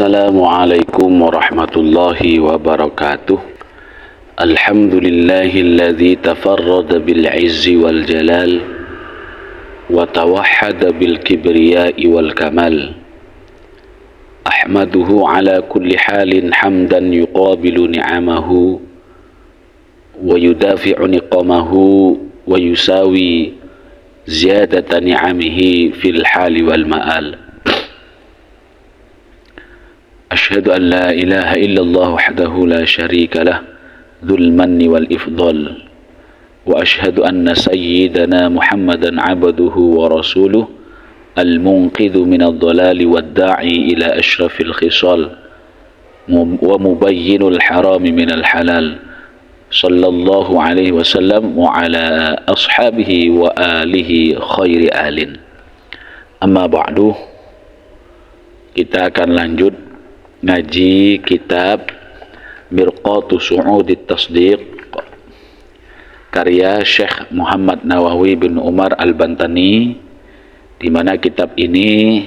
Assalamualaikum warahmatullahi wabarakatuh. Alhamdulillahilladzi tafarrada bil izzi wal jalal wa tawahhada bil kibriya'i wal kamal. Ahmaduhu ala kulli halin hamdan yuqabilu ni'amahu wa yudafi'u niqamahu wa yusawi ziyadata ni'amihi fil hali wal ma'al. Asyhadu an la ilaha illallah wahdahu la syarika lah dzul manni wal ifdal wa asyhadu anna sayyidana Muhammadan abduhu wa rasuluh al-munqidhu minadh dhalali wad da'i ila asyrafil khisal wa mubayyinul harami minal halal sallallahu alaihi wasallam wa ala ashabihi wa alihi khairi alin. Amma ba'du, kita akan lanjut ngaji kitab Mirqatu Su'udit Tasdiq karya Syekh Muhammad Nawawi bin Umar Al-Bantani, di mana kitab ini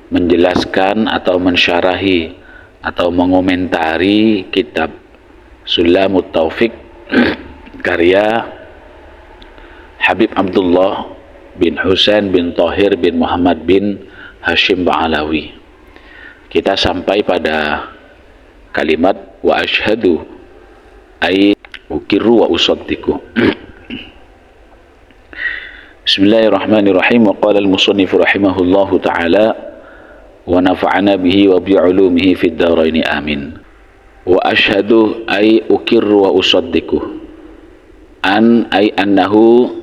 menjelaskan atau mensyarahi atau mengomentari kitab Sulamut Taufiq karya Habib Abdullah bin Husain bin Tahir bin Muhammad bin Hashim Ba'alawi. Kita sampai pada kalimat wa asyhadu ay ukirru wa usaddiqu. Bismillahirrahmanirrahim. Wa qala al-musannif rahimahullahu ta'ala wa nafa'ana bihi wa bi'ulumihi fid dharain amin. Wa asyhadu ay ukirru wa usaddiqu an ay annahu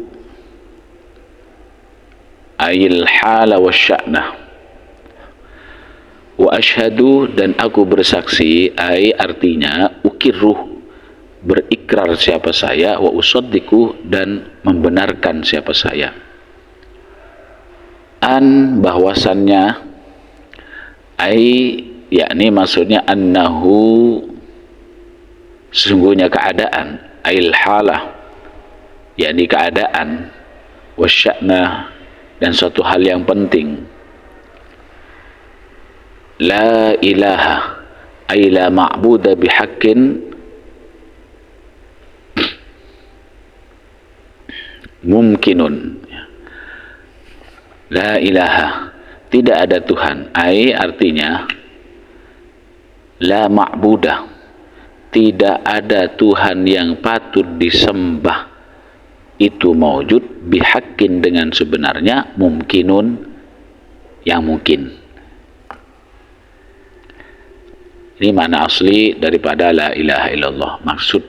ayil hala wa sya'nah. Wa asyhadu, dan aku bersaksi, ay artinya ukirruh, berikrar siapa saya, wa usaddiqu, dan membenarkan siapa saya. An, bahwasannya, ay yakni maksudnya annahu, sesungguhnya keadaan, ayil halah yakni keadaan, wasya'nah, dan suatu hal yang penting. La ilaha ay la ma'buda bihaqqin mumkinun. La ilaha, tidak ada Tuhan, ay artinya la ma'buda, tidak ada Tuhan yang patut disembah itu maujud bihaqqin, dengan sebenarnya, mumkinun, yang mungkin. Ini makna asli daripada la ilaha illallah. Maksud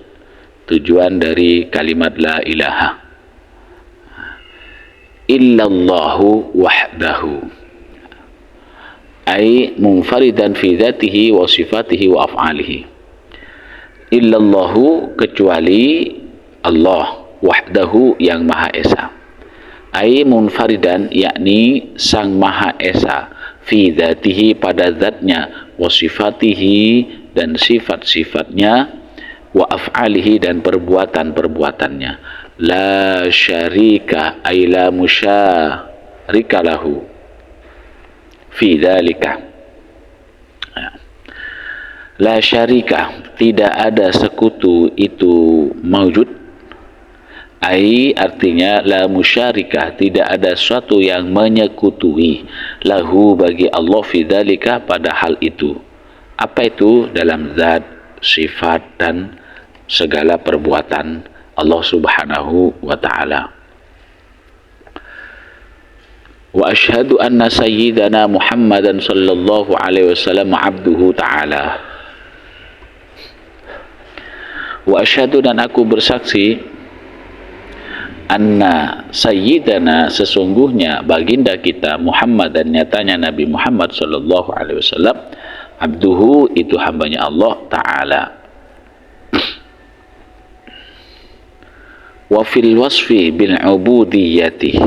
tujuan dari kalimat la ilaha, illallahu wahdahu ay munfaridan fi dzatihi wa sifatihi wa af'alihi. Illallahu, kecuali Allah, wahdahu, yang maha esa, ay munfaridan yakni sang maha esa, fi dzatihi, pada zatnya, wa sifatihi, dan sifat-sifatnya, wa af'alihi, dan perbuatan-perbuatannya. La syarika ay la musyarika lahu fi dzalika. La syarika, tidak ada sekutu itu maujud, ai artinya la musyarikah, tidak ada sesuatu yang menyekutui, lahu, bagi Allah, fi dzalika, pada hal itu. Apa itu? Dalam zat, sifat, dan segala perbuatan Allah subhanahu wa ta'ala. Wa asyhadu anna sayyidana Muhammadan sallallahu alaihi wasallam abduhu ta'ala. Wa asyhadu, dan aku bersaksi, anna sayyidana, sesungguhnya baginda kita Muhammad, dan nyatanya Nabi Muhammad sallallahu alaihi wasallam, abduhu, itu hambanya Allah ta'ala. Wa fil wasfi bil ubudiyyati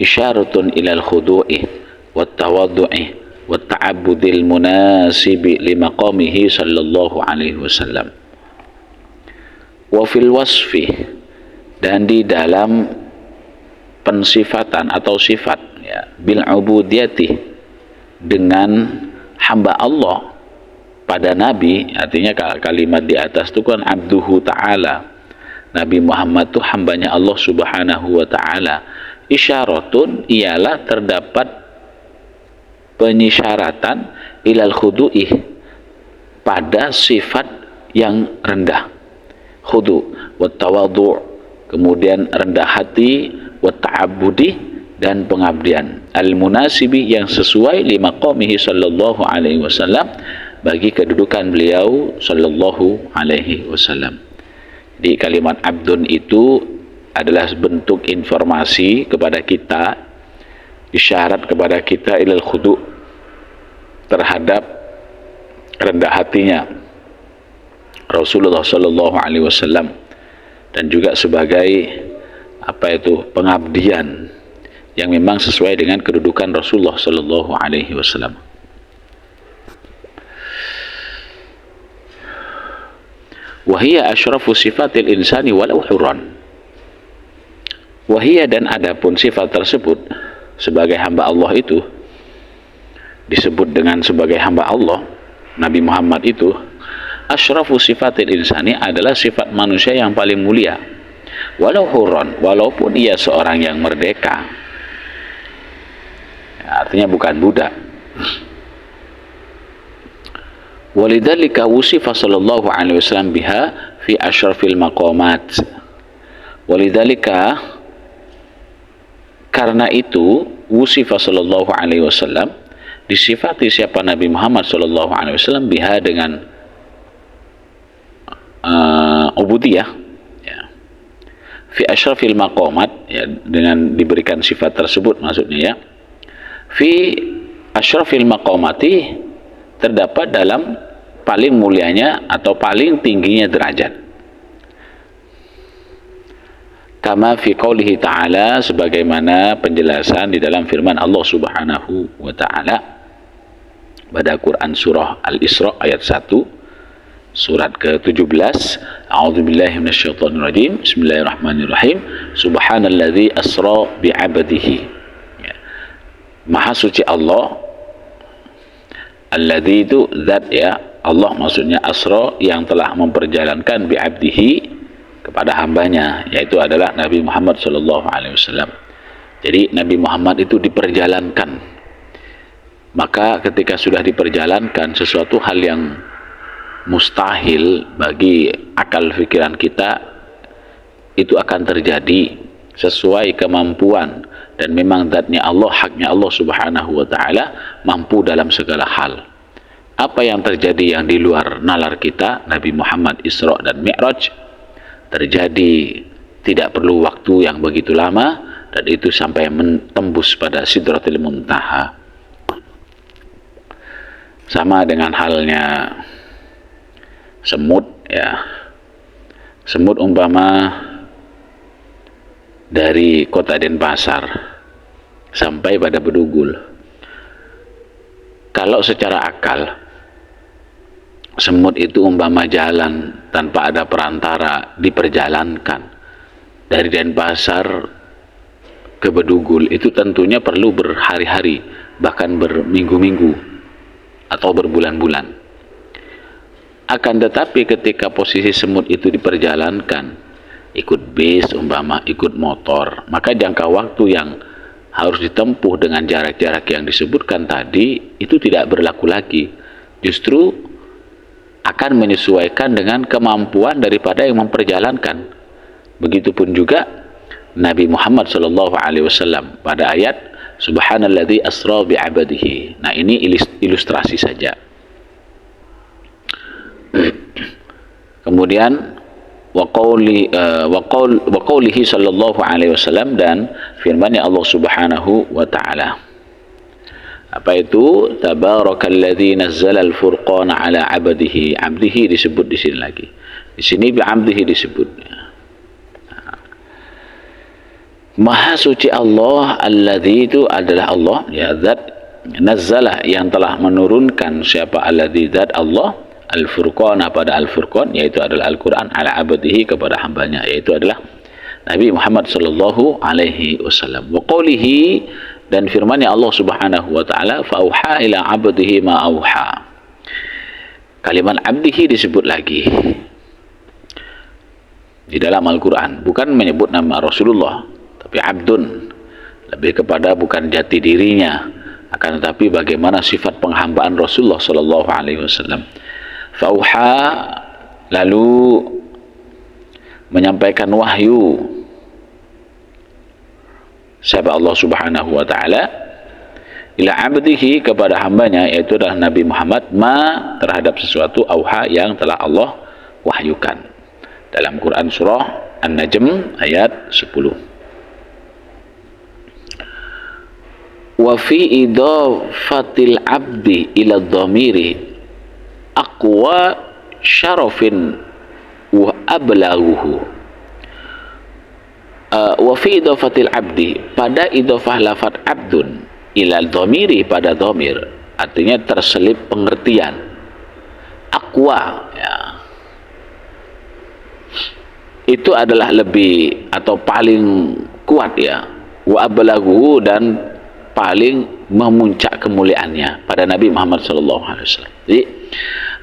isyaratun ilal khudu'i wat tawaddu'i wat ta'abbudil munasibi li maqamihi sallallahu alaihi wasallam. Wa fil wasfi, dan di dalam pensifatan atau sifat, ya, bil ubudiyati, dengan hamba Allah pada Nabi, artinya kalimat di atas itu kan abduhu ta'ala, Nabi Muhammad itu hambanya Allah subhanahu wa ta'ala. Isyaratun, ialah terdapat penyisyaratan ilal khudu'ih, pada sifat yang rendah, khudu' wa tawadhu', kemudian rendah hati, wa ta'abudi, dan pengabdian, al-munasibi, yang sesuai lima qaumihi sallallahu alaihi wasallam, bagi kedudukan beliau sallallahu alaihi wasallam. Di kalimat abdun itu adalah bentuk informasi kepada kita, isyarat kepada kita ilal khudu', terhadap rendah hatinya Rasulullah sallallahu alaihi wasallam, dan juga sebagai pengabdian yang memang sesuai dengan kedudukan Rasulullah sallallahu alaihi wasallam. Wahia asyrafu sifatil insani walau hurran. Wahia, dan adapun sifat tersebut sebagai hamba Allah itu disebut dengan sebagai hamba Allah, Nabi Muhammad itu asyrafu sifatil insani, adalah sifat manusia yang paling mulia, walau hurran, walaupun ia seorang yang merdeka, ya, artinya bukan budak. Walidzalika wusifa sallallahu alaihi wasallam biha fi asyrafil maqamat. Walidzalika, karena itu, wusifa sallallahu alaihi wasallam, disifati siapa Nabi Muhammad sallallahu alaihi wasallam, biha, dengan ubudiyah, ya, fi asyrafil maqamat, ya, dengan diberikan sifat tersebut maksudnya, ya, fi asyrafil maqamati, terdapat dalam paling mulianya atau paling tingginya derajat. Kama fi qaulihi ta'ala, sebagaimana penjelasan di dalam firman Allah subhanahu wa ta'ala pada Quran surah Al-Isra ayat 1, surat ke-17. A'udzubillahi minasyaitonirrajim. Bismillahirrahmanirrahim. Subhanalladzi asra bi'abdihi. Ya. Maha suci Allah. Alladzi itu zat, ya, Allah maksudnya, asra, yang telah memperjalankan, bi'abdihi, kepada hambanya, yaitu adalah Nabi Muhammad sallallahu alaihi wasallam. Jadi Nabi Muhammad itu diperjalankan. Maka ketika sudah diperjalankan, sesuatu hal yang mustahil bagi akal pikiran kita itu akan terjadi sesuai kemampuan, dan memang zatnya Allah, haknya Allah subhanahu wa ta'ala, mampu dalam segala hal. Apa yang terjadi yang di luar nalar kita, Nabi Muhammad Isra dan Mi'raj, terjadi tidak perlu waktu yang begitu lama, dan itu sampai menembus pada Sidratil Muntaha. Sama dengan halnya semut, ya, semut umpama dari kota Denpasar sampai pada Bedugul, kalau secara akal semut itu umpama jalan tanpa ada perantara, diperjalankan dari Denpasar ke Bedugul, itu tentunya perlu berhari-hari, bahkan berminggu-minggu atau berbulan-bulan. Akan tetapi ketika posisi semut itu diperjalankan, ikut bis umpama, ikut motor, maka jangka waktu yang harus ditempuh dengan jarak-jarak yang disebutkan tadi itu tidak berlaku lagi, justru akan menyesuaikan dengan kemampuan daripada yang memperjalankan. Begitupun juga Nabi Muhammad sallallahu alaihi wasallam pada ayat subhanalladzi asra bi'abdihi. Nah, ini ilustrasi saja. Kemudian wa qaulihi sallallahu alaihi wasallam, dan firman-Nya Allah subhanahu wa ta'ala. Apa itu? Tabarakalladzi nazzala al-furqana ala 'abdihi. 'Abdihi disebut di sini lagi. Di sini bi 'abdihi disebut. Maha suci Allah, alladzi itu adalah Allah, ya, zat, nazzala, yang telah menurunkan, siapa alladzi, zat Allah, al-furqana, pada al-furqan, yaitu adalah Al-Qur'an, ala 'abdihi, kepada hambanya, yaitu adalah Nabi Muhammad sallallahu alaihi wasallam. Wa qaulihi, Dan firman-Nya Allah Subhanahu wa taala, "Fauha ila 'abdihi ma auha." Kalimat abdihi disebut lagi di dalam Al-Quran, bukan menyebut nama Rasulullah, tapi abdun, lebih kepada bukan jati dirinya, akan tetapi bagaimana sifat penghambaan Rasulullah sallallahu alaihi wasallam. Fauha, lalu menyampaikan wahyu siapa Allah Subhanahu wa taala ila abdihi, kepada hambanya, yaitu adalah Nabi Muhammad, ma, terhadap sesuatu, auha, yang telah Allah wahyukan. Dalam Quran surah An-Najm ayat 10. Wa fi idafatil abdi ila dhamiri aqwa syarafin wa ablaghuhu. Wa fi idafatil abdi, pada idafah lafaz abdun ilal dhamiri, pada dhamir, artinya terselip pengertian. Aqwa, ya, itu adalah lebih atau paling kuat, ya. Wa ablaghu, dan paling memuncak kemuliaannya pada Nabi Muhammad sallallahu alaihi wasallam. Jadi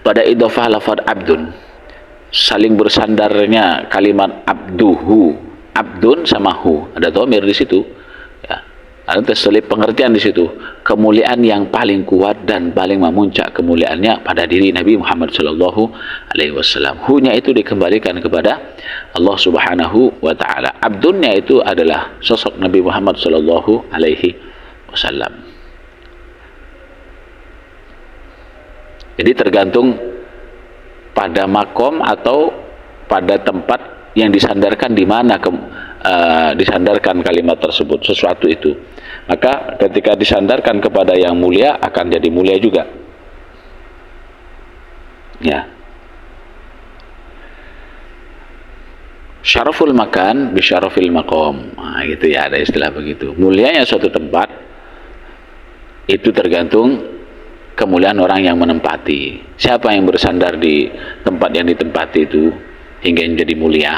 pada idhofah lafaz abdun, saling bersandarnya kalimat abduhu, abdun sama hu, ada dhamir di situ, ya. Ada terselip pengertian di situ, kemuliaan yang paling kuat dan paling memuncak kemuliaannya pada diri Nabi Muhammad sallallahu alaihi wasallam. Hu-nya itu dikembalikan kepada Allah Subhanahu wa taala. Abdunnya itu adalah sosok Nabi Muhammad sallallahu alaihi wasallam. Jadi tergantung pada makom atau pada tempat yang disandarkan, di mana disandarkan kalimat tersebut, sesuatu itu. Maka ketika disandarkan kepada yang mulia, akan jadi mulia juga, ya. Syaraful makan bi syarafil maqam, nah, gitu ya, ada istilah begitu. Mulianya suatu tempat itu tergantung kemuliaan orang yang menempati. Siapa yang bersandar di tempat yang ditempati itu hingga menjadi mulia.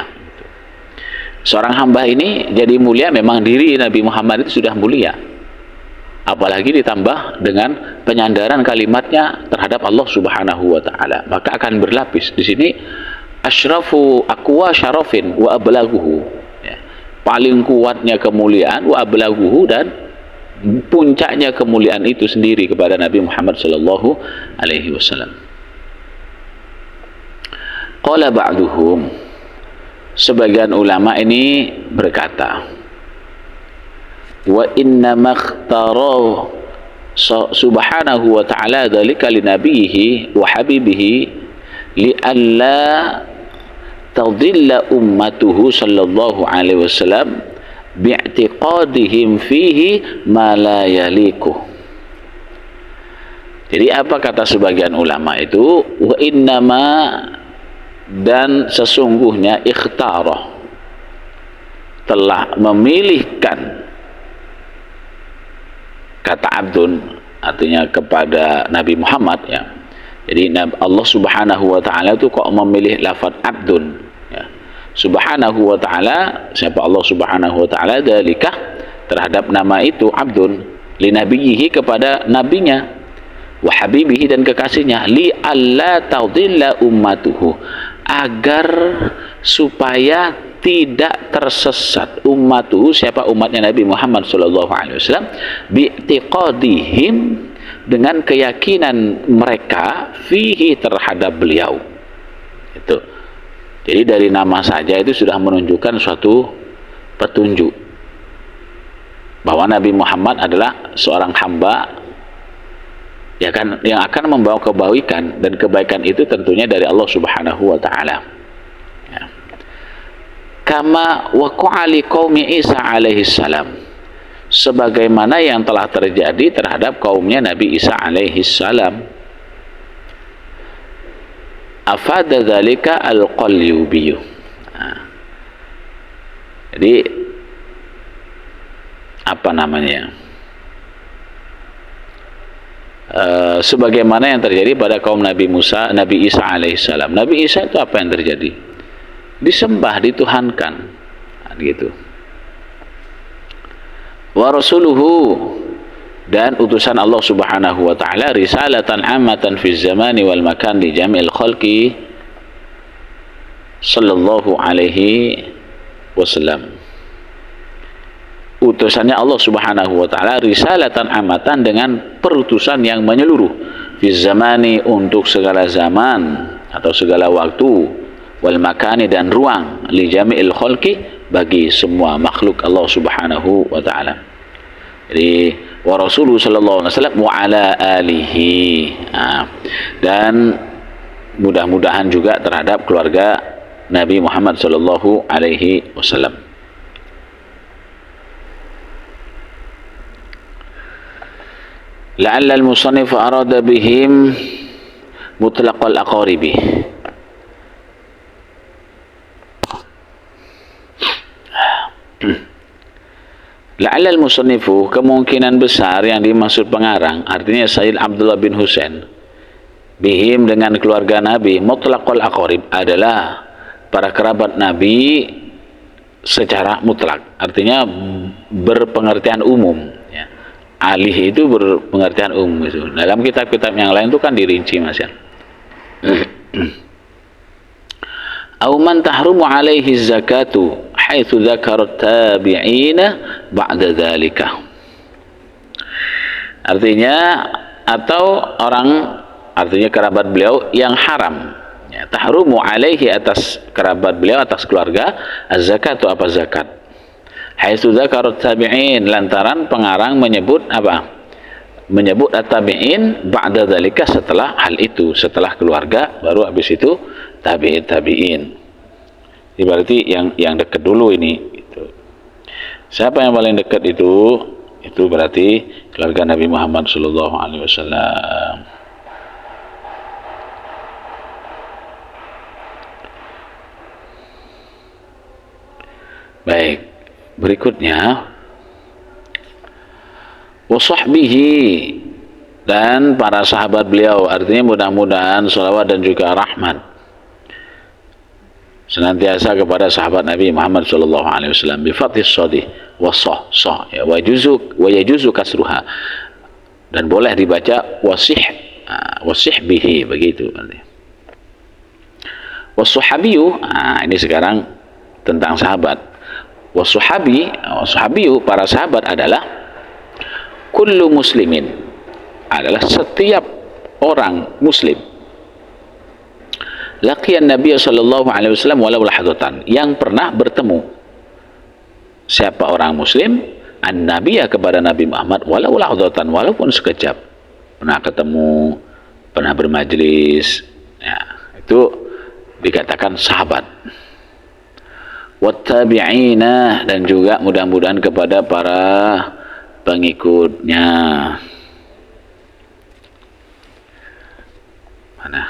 Seorang hamba ini jadi mulia, memang diri Nabi Muhammad itu sudah mulia, apalagi ditambah dengan penyandaran kalimatnya terhadap Allah Subhanahu wa taala, maka akan berlapis. Di sini asyrafu aqwa syarafin wa ablaghuhu, ya, paling kuatnya kemuliaan, wa ablaghuhu, dan puncaknya kemuliaan itu sendiri kepada Nabi Muhammad sallallahu alaihi wasallam. Qala ba'duhum, sebagian ulama ini berkata, wa inna makhtara subhanahu wa ta'ala dzalika li nabiyhi wa habibihi li alla tadilla ummatuhu sallallahu alaihi wasallam bi'tiqadihim fihi ma la yaliku. Jadi apa kata sebagian ulama itu? Wa innama, dan sesungguhnya, ikhtarah, telah memilihkan, kata abdun artinya kepada Nabi Muhammad, ya. Jadi Allah Subhanahu wa taala itu kok memilih lafaz abdun, ya. Subhanahu wa taala, siapa Allah Subhanahu wa taala, dzalika, terhadap nama itu abdun, li nabiyhi, kepada nabinya, wa habibihi, dan kekasihnya, li alla tadilla ummatuhu, agar supaya tidak tersesat ummatuhu, siapa umatnya Nabi Muhammad sallallahu alaihi wasallam, bi'tiqadihim, dengan keyakinan mereka, fihi, terhadap beliau. Itu. Jadi dari nama saja itu sudah menunjukkan suatu petunjuk bahwa Nabi Muhammad adalah seorang hamba, ya kan, yang akan membawa kebaikan, dan kebaikan itu tentunya dari Allah Subhanahu wa taala, ya. Kama waqa'a li qaumi Isa alaihi salam, sebagaimana yang telah terjadi terhadap kaumnya Nabi Isa alaihi salam. Afada dzalika al-Qalyubi. Nah, jadi apa namanya? Sebagaimana yang terjadi pada kaum Nabi Isa alaihissalam. Nabi Isa itu apa yang terjadi? Disembah, dituhankan, gitu. wa rasuluhu, dan utusan Allah Subhanahu wa taala, risalatan ammatan fi zamani wal makan li jami'il khalqi sallallahu alaihi wasallam. Utusannya Allah Subhanahu wa taala risalatan amatan, dengan perutusan yang menyeluruh, fi zamani, untuk segala zaman atau segala waktu, wal makani, dan ruang, li jami'il khalqi, bagi semua makhluk Allah Subhanahu wa taala. Jadi wa rasuluhu sallallahu alaihi wasallam wa ala alihi, dan mudah-mudahan juga terhadap keluarga Nabi Muhammad sallallahu alaihi wasallam. La'alla al-musannif arada bihim mutlaq al-aqaribi. La'alla al-musannifu, kemungkinan besar yang dimaksud pengarang, artinya Sayyid Abdullah bin Husain, bihim, dengan keluarga Nabi, mutlaqul aqarib, adalah para kerabat Nabi secara mutlak, artinya berpengertian umum, ya. Alih itu berpengertian umum itu. Dalam kitab-kitab yang lain itu kan dirinci, Mas, ya. Au man tahrumu alaihi zakatu haitsu dzakara tabi'ina ba'da dzalika. Artinya, atau orang, artinya kerabat beliau yang haram, ya, tahrumu alaihi, atas kerabat beliau, atas keluarga, az-zakatu, apa zakat, haitsu dzakara tabi'in, lantaran pengarang menyebut apa? Menyebut at-tabi'in ba'da dzalika, setelah hal itu, setelah keluarga baru habis itu tabi'in. Ini berarti yang dekat dulu ini gitu. Siapa yang paling dekat itu berarti keluarga Nabi Muhammad sallallahu alaihi wasallam. Baik, berikutnya wa sahbihi, dan para sahabat beliau, artinya mudah-mudahan salawat dan juga rahmat senantiasa kepada sahabat Nabi Muhammad sallallahu alaihi wasallam, bi fathis shadi wa sah, ya, wa yajuzu kasruha, dan boleh dibaca wasih bihi, begitu artinya. Wasuhabiyu, ini sekarang tentang sahabat. Wasuhabiyu, para sahabat adalah kullu muslimin, adalah setiap orang muslim, laqiyan Nabi sallallahu alaihi wasallam walau lahdatan, yang pernah bertemu. Siapa orang muslim? An-Nabiya, kepada Nabi Muhammad, walau lahdatan, walaupun sekejap, pernah ketemu, pernah bermajlis, ya, itu dikatakan sahabat. Wattabi'ina, dan juga mudah-mudahan kepada para pengikutnya. Mana?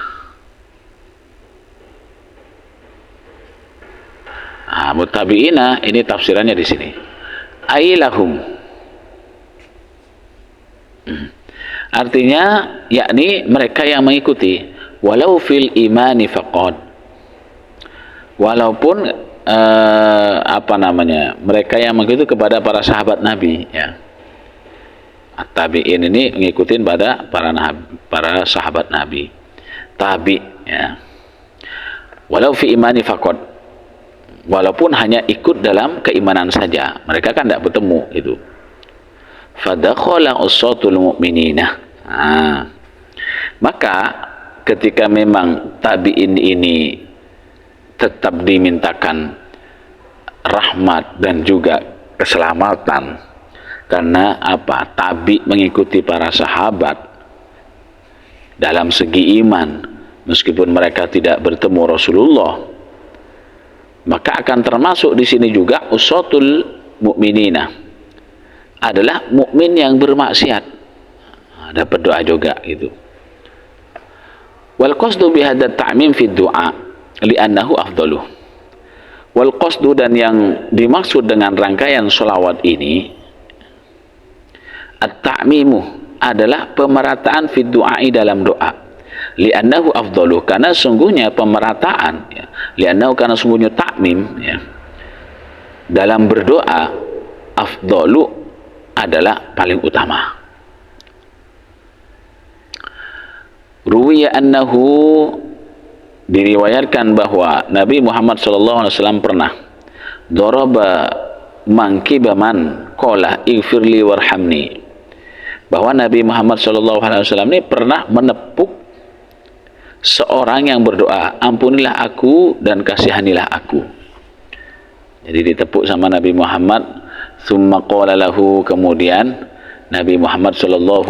Muttabi'ina, ini tafsirannya di sini. Ailahum, artinya yakni mereka yang mengikuti, walau fil imani faqad, walaupun mereka yang mengikuti kepada para sahabat Nabi, ya. At-tabi'in ini ngikutin pada para sahabat Nabi. Tabi, ya. Walau fi imani faqad, walaupun hanya ikut dalam keimanan saja, mereka kan tidak bertemu itu. Fadakhala usatul mu'minina. Maka ketika memang tabi'in ini tetap dimintakan rahmat dan juga keselamatan, karena apa? Tabi mengikuti para sahabat dalam segi iman, meskipun mereka tidak bertemu Rasulullah, maka akan termasuk di sini juga usatul mukminina, adalah mukmin yang bermaksiat. Dapat doa juga gitu. Wal qasdu bihadza ta'mim fi du'a li'annahu afdaluh. Wal qasdu, dan yang dimaksud dengan rangkaian sholawat ini, at-ta'mimu, adalah pemerataan fi du'ai, dalam doa. Li'annahu afdaluh, karena sungguhnya pemerataan, ya. Li'annahu, karena sungguhnya ta'mim, ya, dalam berdoa, afdalu, adalah paling utama. Ruwiya annahu, diriwayatkan bahwa Nabi Muhammad SAW pernah daraba mankiba man qala ighfirli warhamni, bahwa Nabi Muhammad SAW ini pernah menepuk seorang yang berdoa, ampunilah aku dan kasihanilah aku. Jadi ditepuk sama Nabi Muhammad. Tsumma qala lahu, kemudian Nabi Muhammad SAW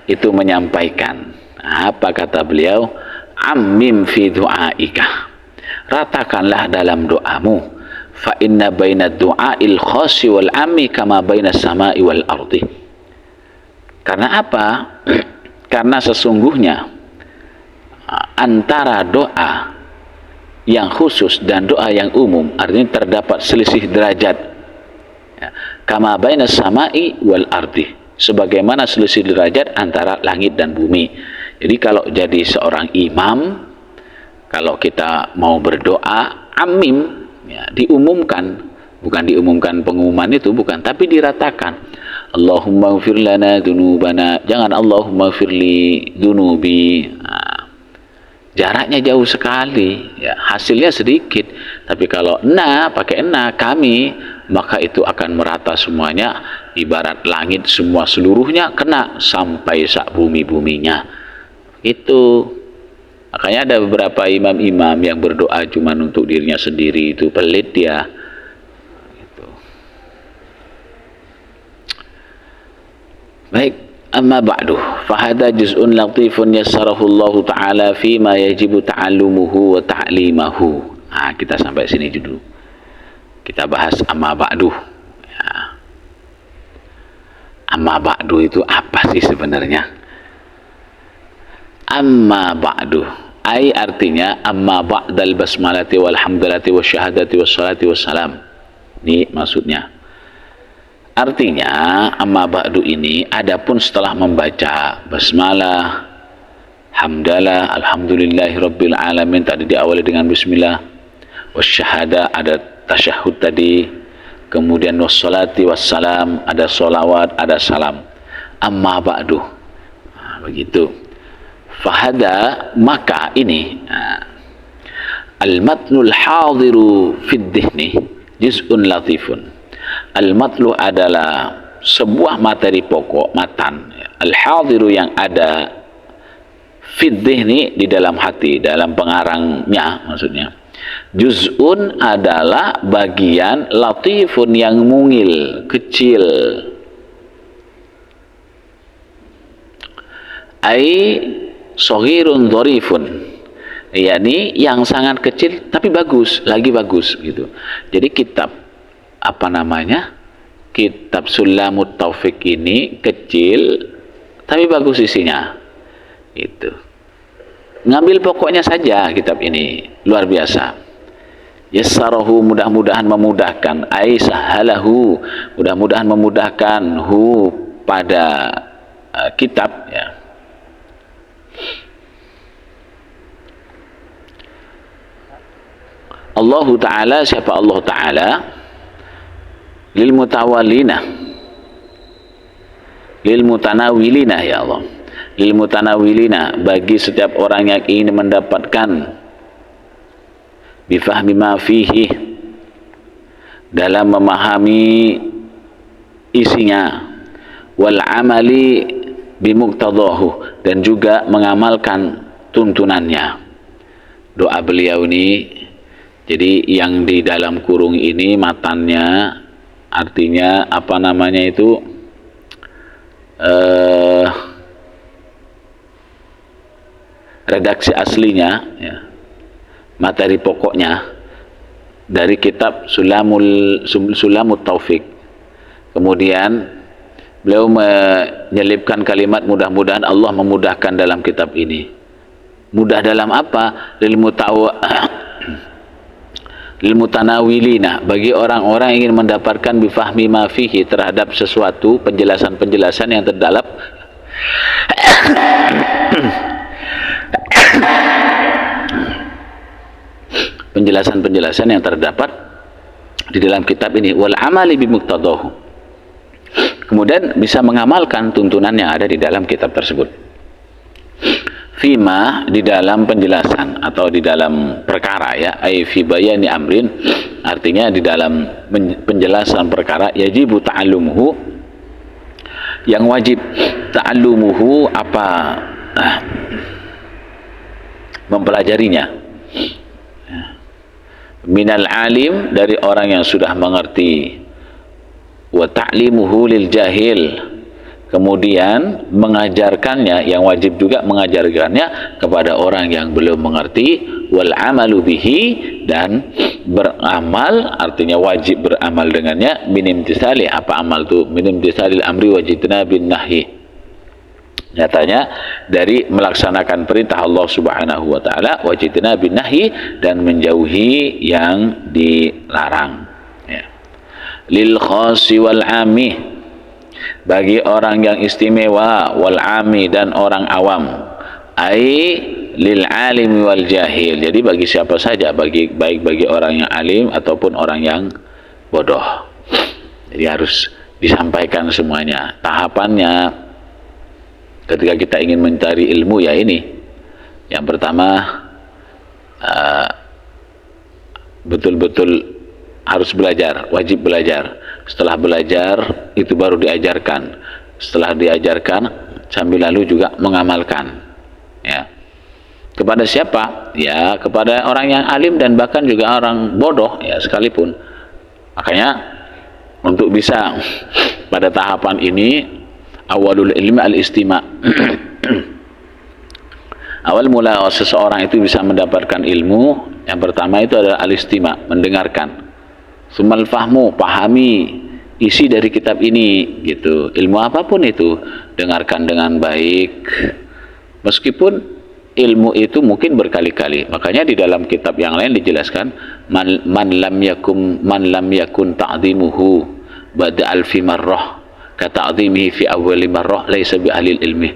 itu menyampaikan, apa kata beliau? Ammim fi du'aika, ratakanlah dalam doamu. Fa inna baina du'ail khasi wal ammi kama baina samai wal ardi. Karena apa? Karena sesungguhnya antara doa yang khusus dan doa yang umum, artinya terdapat selisih derajat, kama baina samai wal ardi, sebagaimana selisih derajat antara langit dan bumi. Jadi kalau jadi seorang imam, kalau kita mau berdoa, amim, ya, diumumkan, bukan diumumkan pengumuman itu, bukan, tapi diratakan. Allahumma ighfir lana dzunubana, jangan Allahumma ighfirli dzunubi. Jaraknya jauh sekali, ya, hasilnya sedikit. Tapi kalau pakai kami, maka itu akan merata semuanya, ibarat langit semua seluruhnya kena sampai sak bumi-buminya. Itu makanya ada beberapa imam-imam yang berdoa cuma untuk dirinya sendiri, itu pelit dia. Gitu. Baik. Amma ba'du, fahada juz'un latifun yassarahu Allah Ta'ala fima yajibu ta'allumuhu wa ta'limahu. Kita sampai sini dulu. Kita bahas amma ba'du. Ya. Amma ba'du itu apa sih sebenarnya? Amma ba'du, artinya amma ba'dal basmalati walhamdulillati wasyahadati wassalati wassalam. Ini maksudnya. Artinya amma ba'du ini adapun setelah membaca basmalah, hamdalah, alhamdulillahi rabbil alamin, tadi diawali dengan bismillah, wasyahada, ada tasyahud tadi, kemudian wassalati wassalam, ada solawat, ada salam. Amma ba'du, begitu. Fahada, maka ini al-matnul hadiru fid dhihni juz'un latifun. Al-matlu adalah sebuah materi pokok, matan. Al-hadiru yang ada fid dhihni, di dalam hati, dalam pengarangnya maksudnya. Juz'un adalah bagian, latifun yang mungil, kecil. Ai shaghirun dhorifun, yakni yang sangat kecil tapi bagus, lagi bagus gitu. Jadi kitab kitab Sulamut Taufik ini kecil tapi bagus isinya. Itu. Ngambil pokoknya saja kitab ini, luar biasa. Yassarahu, mudah-mudahan memudahkan, ai sahalahu, mudah-mudahan memudahkan hu pada kitab, ya. Allah Ta'ala, siapa Allah Ta'ala? Lil mutawallina, lil mutanawilina, ya Allah, lil mutanawilina, bagi setiap orang yang ingin mendapatkan bifahmi ma fihi, dalam memahami isinya, wal amali bimuqtadahu, dan juga mengamalkan tuntunannya. Doa beliau ini, jadi yang di dalam kurung ini matannya, artinya redaksi aslinya, ya, materi pokoknya dari kitab Sulamut Taufik. Kemudian beliau menyelipkan kalimat mudah-mudahan Allah memudahkan dalam kitab ini. Mudah dalam apa? Lil mutanawilina, bagi orang-orang yang ingin mendapatkan bifahmi ma fihi, terhadap sesuatu, penjelasan-penjelasan yang terdalam penjelasan-penjelasan yang terdapat di dalam kitab ini, wal amali bimuqtadahu, kemudian bisa mengamalkan tuntunan yang ada di dalam kitab tersebut. Fima, di dalam penjelasan atau di dalam perkara, ya, ai fi bayani amrin, artinya di dalam penjelasan perkara, yajibu ta'allumuhu, yang wajib ta'allumuhu apa, mempelajarinya, minal alim, dari orang yang sudah mengerti, wa ta'limuhu lil jahil, kemudian mengajarkannya, yang wajib juga mengajarkannya kepada orang yang belum mengerti, wal amalu bihi, dan beramal, artinya wajib beramal dengannya, min imtisali, apa amal itu, min imtisalil amri wajidna bin nahi, nyatanya dari melaksanakan perintah Allah Subhanahu wa taala, wajidna bin nahi, dan menjauhi yang dilarang, ya. Lil khasi wal ami, bagi orang yang istimewa, wal ami, dan orang awam, ai lil alimi wal jahil, jadi bagi siapa saja, baik bagi orang yang alim ataupun orang yang bodoh. Jadi harus disampaikan semuanya. Tahapannya ketika kita ingin mencari ilmu, ya ini yang pertama, betul-betul harus belajar, wajib belajar. Setelah belajar itu baru diajarkan. Setelah diajarkan sambil lalu juga mengamalkan, ya. Kepada siapa? Ya, kepada orang yang alim dan bahkan juga orang bodoh, ya, sekalipun. Makanya untuk bisa pada tahapan ini, awalul ilmi al-istima'. Awal mula seseorang itu bisa mendapatkan ilmu, yang pertama itu adalah al-istima', mendengarkan. Sumal fahmu, pahami isi dari kitab ini, gitu. Ilmu apapun itu, dengarkan dengan baik, meskipun ilmu itu mungkin berkali-kali. Makanya di dalam kitab yang lain dijelaskan, man lam yakun ta'zimuhu ba'da alfi marrah ka ta'zimihi fi awwali marrah laisa bi ahlil ilmi.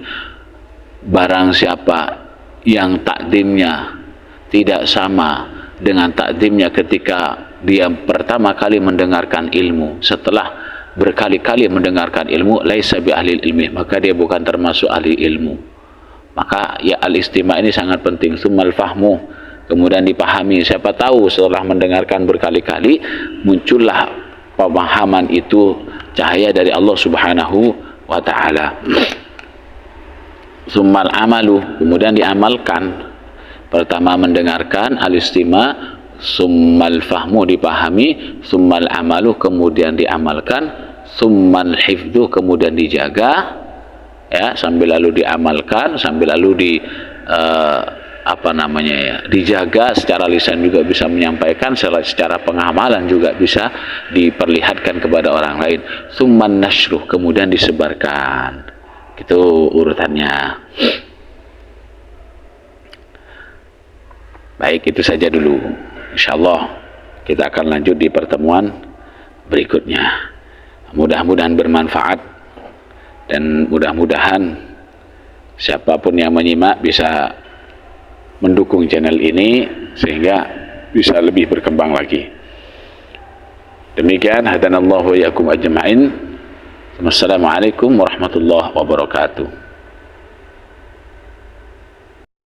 Barang siapa yang takdimnya tidak sama dengan takdimnya ketika dia pertama kali mendengarkan ilmu, setelah berkali-kali mendengarkan ilmu, laisa bi ahli ilmi, maka dia bukan termasuk ahli ilmu. Maka ya al-istima' ini sangat penting. Sumal fahmu, kemudian dipahami. Siapa tahu setelah mendengarkan berkali-kali muncullah pemahaman itu, cahaya dari Allah Subhanahu wa taala. Sumal amalu, kemudian diamalkan. Pertama mendengarkan, al-istima', summal fahmu, dipahami, summal amalu, kemudian diamalkan, summal hifdhu, kemudian dijaga, ya, sambil lalu diamalkan, sambil lalu dijaga secara lisan, juga bisa menyampaikan, secara pengamalan juga bisa diperlihatkan kepada orang lain. Summan nashruh, kemudian disebarkan. Itu urutannya. Baik, itu saja dulu. InsyaAllah kita akan lanjut di pertemuan berikutnya. Mudah-mudahan bermanfaat, dan mudah-mudahan siapapun yang menyimak bisa mendukung channel ini sehingga bisa lebih berkembang lagi. Demikian, hadanallahu wa iyyakum ajma'in. Wassalamualaikum warahmatullahi wabarakatuh.